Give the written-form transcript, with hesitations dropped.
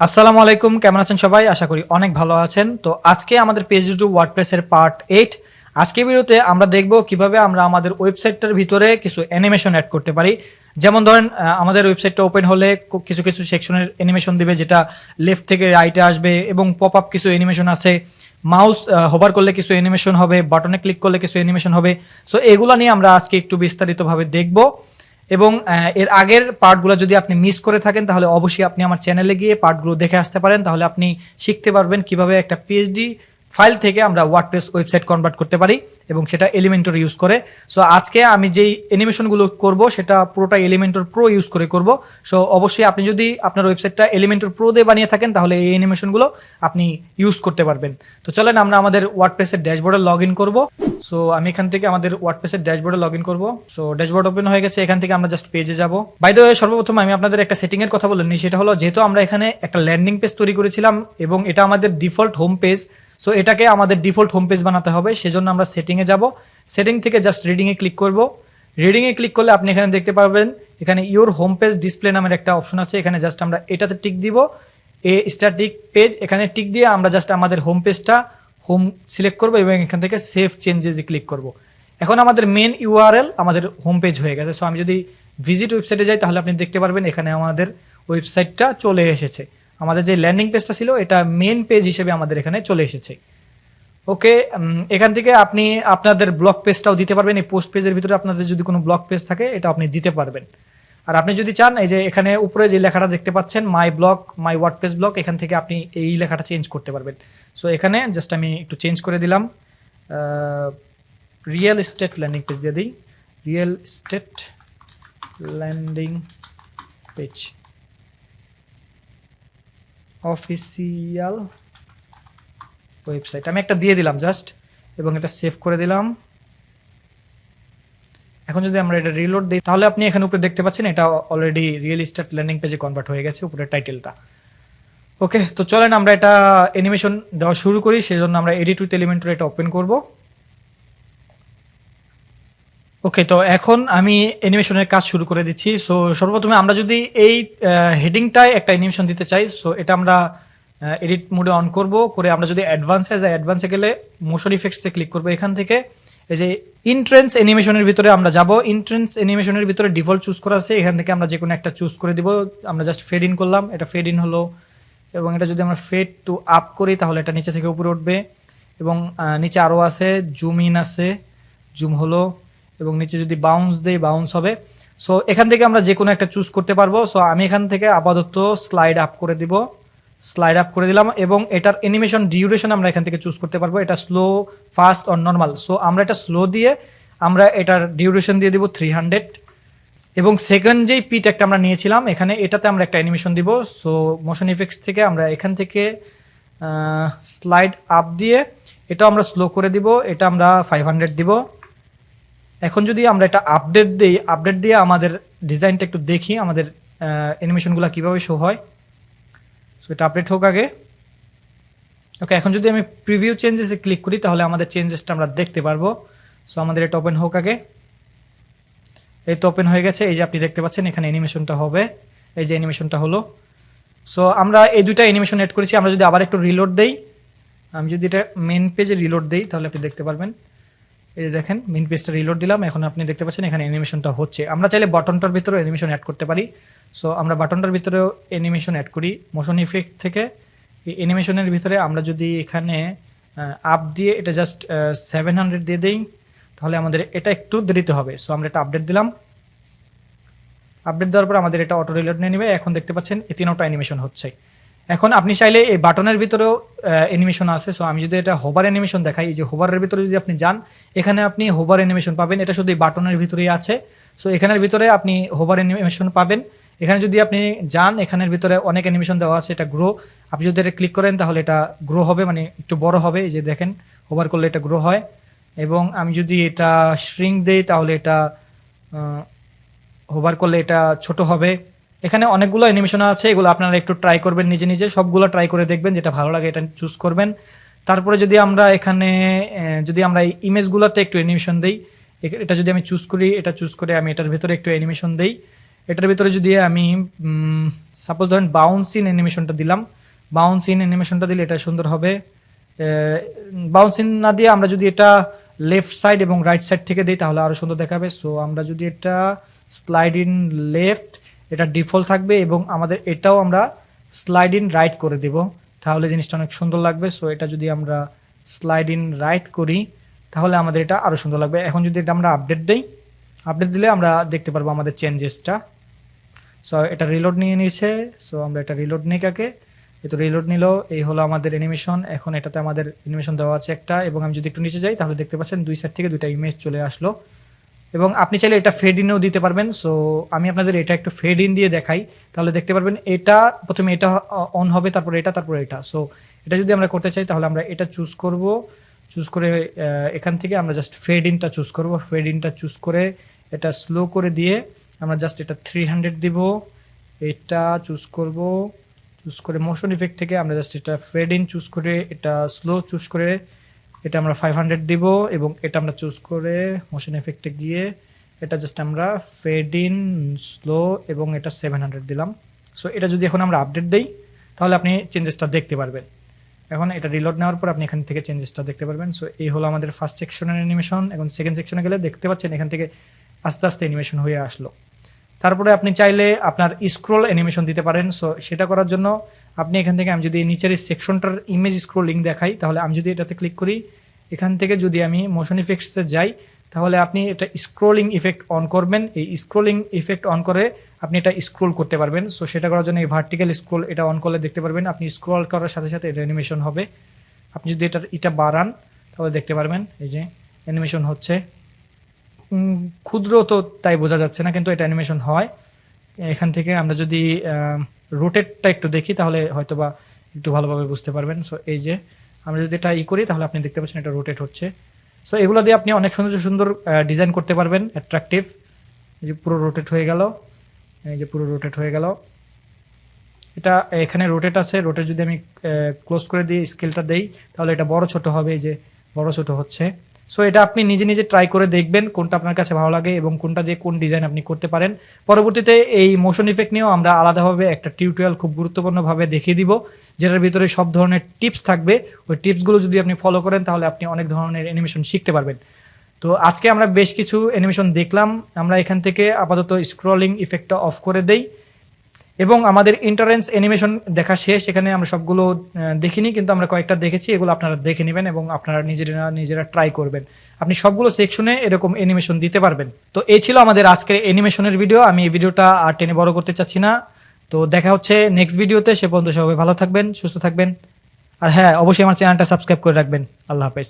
আসসালামু আলাইকুম, কেমন আছেন সবাই? আশা করি অনেক ভালো আছেন। তো আজকে আমাদের পেজ টু ওয়ার্ডপ্রেস এর পার্ট 8। আজকের ভিডিওতে আমরা দেখব কিভাবে আমরা আমাদের ওয়েবসাইটটার ভিতরে কিছু অ্যানিমেশন অ্যাড করতে পারি। যেমন ধরেন আমাদের ওয়েবসাইটটা ওপেন হলে কিছু কিছু সেকশনের অ্যানিমেশন দিবে, যেটা লেফট থেকে রাইটে আসবে, এবং পপ আপ কিছু অ্যানিমেশন আছে। মাউস হোভার করলে কিছু অ্যানিমেশন হবে, বাটনে ক্লিক করলে কিছু অ্যানিমেশন হবে। সো এগুলো নিয়ে আমরা আজকে একটু বিস্তারিতভাবে দেখব। এবং এর আগের পার্টগুলো যদি আপনি মিস করে থাকেন তাহলে অবশ্যই আপনি আমার চ্যানেলে গিয়ে পার্টগুলো দেখে আসতে পারেন। তাহলে আপনি শিখতে পারবেন কিভাবে একটা পিএইচডি ফাইল থেকে আমরা ওয়ার্ডপ্রেস ওয়েবসাইট কনভার্ট করতে পারি, এবং সেটা এলিমেন্টর ইউজ করে। সো আজকে আমি যেই অ্যানিমেশনগুলো করব সেটা পুরোটা এলিমেন্টর প্রো ইউজ করে করব। সো অবশ্যই আপনি যদি আপনার ওয়েবসাইটটা এলিমেন্টর প্রো দিয়ে বানিয়ে থাকেন তাহলে এই অ্যানিমেশনগুলো আপনি ইউজ করতে পারবেন। তো চলেন আমরা আমাদের ওয়ার্ডপ্রেসের ড্যাশবোর্ডে লগ ইন করবো। সো আমি এখান থেকে আমাদের ওয়ার্ডপ্রেসের ড্যাশবোর্ডে লগ ইন করবো। সো ড্যাশবোর্ড ওপেন হয়ে গেছে, এখান থেকে আমরা জাস্ট পেজে যাব। বাই দ্য ওয়ে, সর্বপ্রথম আমি আপনাদের একটা সেটিং এর কথা বলে নিই। সেটা হলো, যেহেতু আমরা এখানে একটা ল্যান্ডিং পেজ তৈরি করেছিলাম এবং এটা আমাদের ডিফল্ট হোম পেজ, সো এটাকে আমাদের ডিফল্ট হোম পেজ বানাতে হবে। সেজন্য আমরা সেটিংয়ে যাব। সেটিং থেকে জাস্ট রিডিংয়ে ক্লিক করব। রিডিংয়ে ক্লিক করলে আপনি এখানে দেখতে পারবেন, এখানে ইউর হোম পেজ ডিসপ্লে নামের একটা অপশন আছে। এখানে জাস্ট আমরা এটাতে টিক দিব, স্ট্যাটিক পেজ। এখানে টিক দিয়ে আমরা জাস্ট আমাদের হোম পেজটা হোম সিলেক্ট করবো এবং এখান থেকে সেভ চেঞ্জেসে ক্লিক করব। এখন আমাদের মেন ইউআরএল আমাদের হোম পেজ হয়ে গেছে। সো আমি যদি ভিজিট ওয়েবসাইটে যাই তাহলে আপনি দেখতে পারবেন এখানে আমাদের ওয়েবসাইটটা চলে এসেছে। আমাদের যে ল্যান্ডিং পেজটা ছিল এটা মেন পেজ হিসেবে আমাদের এখানে চলে এসেছে। ওকে, এখান থেকে আপনি আপনাদের ব্লগ পেজটাও দিতে পারবেন। এই পোস্ট পেজের ভিতরে আপনাদের যদি কোনো ব্লগ পেজ থাকে এটা আপনি দিতে পারবেন। আর আপনি যদি চান, এই যে এখানে উপরে যে লেখাটা দেখতে পাচ্ছেন, my blog, my WordPress blog, এখান থেকে আপনি এই লেখাটা চেঞ্জ করতে পারবেন। সো এখানে জাস্ট আমি একটু চেঞ্জ করে দিলাম, রিয়েল এস্টেট ল্যান্ডিং পেজ দিয়ে দিই, real estate landing page official website আমি একটা দিয়ে দিলাম জাস্ট, এবং এটা সেভ করে দিলাম। এখন যদি আমরা এটা রিলোড দিই তাহলে আপনি এখানে উপরে দেখতে পাচ্ছেন এটা অলরেডি রিয়েল এস্টেট ল্যান্ডিং পেজে কনভার্ট হয়ে গেছে, উপরে টাইটেলটা। ওকে, তো চলেন আমরা এটা অ্যানিমেশন দেওয়া শুরু করি। সেজন্য আমরা এডিট উইথ এলিমেন্টর এটা ওপেন করব। ওকে, তো এখন আমি অ্যানিমেশনের কাজ শুরু করে দিচ্ছি। সো সর্বপ্রথমে আমরা যদি এই হেডিংটায় একটা অ্যানিমেশন দিতে চাই, সো এটা আমরা এডিট মোডে অন করব। করে আমরা যদি অ্যাডভান্সে যাই, অ্যাডভান্সে গেলে মোশন ইফেক্টসে ক্লিক করব। এখান থেকে এই যে ইন্ট্রেন্স অ্যানিমেশনের ভিতরে আমরা যাব। ইন্ট্রেন্স অ্যানিমেশনের ভিতরে ডিফল্ট চুজ করা আছে, এখান থেকে আমরা যে কোনো একটা চুজ করে দিব। আমরা জাস্ট ফেড ইন করলাম, এটা ফেড ইন হলো। এবং এটা যদি আমরা ফেড টু আপ করি তাহলে এটা নিচে থেকে উপরে উঠবে, এবং নিচে আরও আছে, জুম ইন আছে, জুম হলো, এবং নিচে যদি বাউন্স দেই বাউন্স হবে। সো এখান থেকে আমরা যে কোনো একটা চুজ করতে পারবো। সো আমি এখান থেকে আপাতত স্লাইড আপ করে দিব, স্লাইড আপ করে দিলাম। এবং এটার অ্যানিমেশন ডিউরেশন আমরা এখান থেকে চুজ করতে পারবো, এটা slow, fast or normal. So আমরা এটা স্লো দিয়ে আমরা এটার ডিউরেশন দিয়ে দিব 300। এবং সেকেন্ড যেই পিট একটা আমরা নিয়েছিলাম এখানে, এটাতে আমরা একটা অ্যানিমেশন দিব। সো মোশন ইফেক্টস থেকে আমরা এখান থেকে স্লাইড আপ দিয়ে এটা আমরা স্লো করে দিব, এটা আমরা 500 দিব। এখন যদি আমরা এটা আপডেট দিই, আপডেট দিয়ে আমাদের ডিজাইনটা একটু দেখি, আমাদের অ্যানিমেশনগুলো কীভাবে শো হয়। সো এটা আপডেট হোক আগে। ওকে, এখন যদি আমি প্রিভিউ চেঞ্জেসে ক্লিক করি তাহলে আমাদের চেঞ্জেসটা আমরা দেখতে পারবো। সো আমাদের এটা ওপেন হোক আগে। এই তো ওপেন হয়ে গেছে, এই যে আপনি দেখতে পাচ্ছেন এখানে অ্যানিমেশনটা হবে, এই যে অ্যানিমেশনটা হলো। সো আমরা এই দুইটা অ্যানিমেশন এড করেছি। আমরা যদি আবার একটু রিলোড দেই, আমি যদি এটা মেন পেজে রিলোড দেই তাহলে আপনি দেখতে পারবেন, এই যে দেখেন মেন পেজটা রিলোড দিলাম, এখন আপনি দেখতে পাচ্ছেন এখানে অ্যানিমেশনটা হচ্ছে। আমরা চাইলে বাটনটার ভিতরে অ্যানিমেশন অ্যাড করতে পারি। সো আমরা বাটনটার ভিতরেও অ্যানিমেশন অ্যাড করি মোশন ইফেক্ট থেকে। এই অ্যানিমেশনের ভিতরে আমরা যদি এখানে আপ দিয়ে এটা জাস্ট 700 দিয়ে দেই তাহলে আমাদের এটা একটু দেরিতে হবে। সো আমরা এটা আপডেট দিলাম, আপডেট দেওয়ার পর আমাদের এটা অটো রিলোড নিয়ে নেবে। এখন দেখতে পাচ্ছেন এই তিনটা অ্যানিমেশন হচ্ছে। এখন আপনি চাইলে এই বাটনের ভিতরেও অ্যানিমেশন আছে। সো আমি যদি এটা হোভার অ্যানিমেশন দেখাই, এই যে হোভারের ভিতরে যদি আপনি যান এখানে আপনি হোভার অ্যানিমেশন পাবেন। এটা শুধু এই বাটনের ভিতরেই আছে। সো এখানের ভিতরে আপনি হোভার অ্যানিমেশন পাবেন। এখানে যদি আপনি যান, এখানের ভিতরে অনেক অ্যানিমেশন দেওয়া আছে। এটা গ্রো, আপনি যদি এটা ক্লিক করেন তাহলে এটা গ্রো হবে, মানে একটু বড় হবে। এই যে দেখেন হোভার করলে এটা গ্রো হয়। এবং আমি যদি এটা শ্রিঙ্ক দেই তাহলে এটা হোভার করলে এটা ছোট হবে। এখানে অনেকগুলো অ্যানিমেশন আছে, এগুলো আপনারা একটু ট্রাই করবেন নিজে নিজে, সবগুলো ট্রাই করে দেখবেন, যেটা ভালো লাগে এটা চুজ করবেন। তারপরে যদি আমরা এখানে যদি আমরা এই ইমেজগুলোতে একটু অ্যানিমেশন দেই, এটা যদি আমি চুজ করি, এটা চুজ করে আমি এটার ভিতরে একটু অ্যানিমেশন দেই, এটার ভিতরে যদি আমি সাপোজ ধরেন বাউন্স ইন অ্যানিমেশনটা দিলাম, বাউন্স ইন অ্যানিমেশনটা দিলে এটা সুন্দর হবে। বাউন্স ইন না দিয়ে আমরা যদি এটা লেফট সাইড এবং রাইট সাইড থেকে দিই তাহলে আরও সুন্দর দেখাবে। সো আমরা যদি এটা স্লাইড ইন লেফট, এটা ডিফল্ট থাকবে, এবং আমাদের এটাও আমরা স্লাইড ইন রাইট করে দেব, তাহলে জিনিসটা অনেক সুন্দর লাগবে। সো এটা যদি আমরা স্লাইড ইন রাইট করি তাহলে আমাদের এটা আরও সুন্দর লাগবে। এখন যদি এটা আমরা আপডেট দিই, আপডেট দিলে আমরা দেখতে পারবো আমাদের চেঞ্জেসটা। সো এটা রিলোড নিয়ে নিয়েছে। সো আমরা এটা রিলোড নিই কাকে, তো রিলোড নিল। এই হলো আমাদের অ্যানিমেশন। এখন এটাতে আমাদের অ্যানিমেশন দেওয়া আছে একটা, এবং আমি যদি একটু নিচে যাই তাহলে দেখতে পাচ্ছেন দুই সাইড থেকে দুইটা ইমেজ চলে আসলো। এবং আপনি চাইলে এটা ফেড ইনও দিতে পারবেন। সো আমি আপনাদের এটা একটু ফেড ইন দিয়ে দেখাই, তাহলে দেখতে পারবেন এটা প্রথমে এটা অন হবে, তারপর এটা, তারপর এটা। সো এটা যদি আমরা করতে চাই তাহলে আমরা এটা চুজ করব, চুজ করে এখান থেকে আমরা জাস্ট ফেড ইনটা চুজ করব। ফেড ইনটা চুজ করে এটা স্লো করে দিয়ে আমরা জাস্ট এটা 300 দিব। এটা চুজ করব, চুজ করে মোশন ইফেক্ট থেকে আমরা জাস্ট এটা ফেড ইন চুজ করে এটা স্লো চুজ করে এটা আমরা 500 দিব, এবং এটা আমরা চুজ করে মোশন এফেক্টে গিয়ে এটা জাস্ট আমরা ফেড ইন স্লো এবং এটা 700 দিলাম। সো এটা যদি এখন আমরা আপডেট দেই তাহলে আপনি চেঞ্জেসটা দেখতে পারবেন। এখন এটা রিলোড নেওয়ার পর আপনি এখান থেকে চেঞ্জেসটা দেখতে পারবেন। সো এই হলো আমাদের ফার্স্ট সেকশনের অ্যানিমেশন। এখন সেকেন্ড সেকশনে গেলে দেখতে পাচ্ছেন এখান থেকে আস্তে আস্তে অ্যানিমেশন হয়ে আসলো। তারপরে আপনি চাইলে আপনার স্ক্রোল অ্যানিমেশন দিতে পারেন। সো সেটা করার জন্য আপনি এখান থেকে, আমি যদি নিচের এই সেকশনটার ইমেজ স্ক্রোলিং দেখাই তাহলে আমি যদি এটাতে ক্লিক করি, এখান থেকে যদি আমি মোশন ইফেক্টসে যাই তাহলে আপনি এটা স্ক্রোলিং ইফেক্ট অন করবেন। এই স্ক্রোলিং ইফেক্ট অন করে আপনি এটা স্ক্রোল করতে পারবেন। সো সেটা করার জন্য এই ভার্টিক্যাল স্ক্রোল এটা অন করলে দেখতে পারবেন আপনি স্ক্রোল করার সাথে সাথে এটা অ্যানিমেশন হবে। আপনি যদি এটা বাড়ান তাহলে দেখতে পারবেন এই যে অ্যানিমেশন হচ্ছে। ক্ষুদ্র তো তাই বোঝা যাচ্ছে না, কিন্তু এটা অ্যানিমেশন হয়। এখান থেকে আমরা যদি রোটেটটা একটু দেখি তাহলে হয়তোবা একটু ভালোভাবে বুঝতে পারবেন। সো এই যে আমরা যদি এটা করি তাহলে আপনি দেখতে পাচ্ছেন এটা রোটেট হচ্ছে। সো এগুলো দিয়ে আপনি অনেক সুন্দর সুন্দর ডিজাইন করতে পারবেন, অ্যাট্রাকটিভ। এই যে পুরো রোটেট হয়ে গেল, এই যে পুরো রোটেট হয়ে গেল। এটা এখানে রোটেট আছে, রোটেট যদি আমি ক্লোজ করে দিয়ে স্কেলটা দেই তাহলে এটা বড় ছোট হবে, এই যে বড় ছোট হচ্ছে। সো এটা আপনি নিজে নিজে ট্রাই করে দেখবেন কোনটা আপনার কাছে ভালো লাগে এবং কোনটা দিয়ে কোন ডিজাইন আপনি করতে পারেন। পরবর্তীতে এই মোশন ইফেক্ট নিয়েও আমরা আলাদাভাবে একটা টিউটোরিয়াল খুব গুরুত্বপূর্ণভাবে দেখিয়ে দিব, যেটার ভিতরে সব ধরনের টিপস থাকবে। ওই টিপসগুলো যদি আপনি ফলো করেন তাহলে আপনি অনেক ধরনের অ্যানিমেশন শিখতে পারবেন। তো আজকে আমরা বেশ কিছু অ্যানিমেশন দেখলাম। আমরা এখান থেকে আপাতত স্ক্রলিং ইফেক্টটা অফ করে দেই, এবং আমাদের ইন্টারেন্স অ্যানিমেশন দেখা শেষ। এখানে আমরা সবগুলো দেখিনি, কিন্তু আমরা কয়েকটা দেখেছি, এগুলো আপনারা দেখে নেবেন এবং আপনারা নিজেরা ট্রাই করবেন। আপনি সবগুলো সেকশনে এরকম অ্যানিমেশন দিতে পারবেন। তো এই ছিল আমাদের আজকের অ্যানিমেশনের ভিডিও। আমি এই ভিডিওটা আর টেনে বড় করতে চাচ্ছি না। তো দেখা হচ্ছে নেক্সট ভিডিওতে। সে পর্যন্ত সবাই ভালো থাকবেন, সুস্থ থাকবেন, আর হ্যাঁ, অবশ্যই আমার চ্যানেলটা সাবস্ক্রাইব করে রাখবেন। আল্লাহ হাফেজ।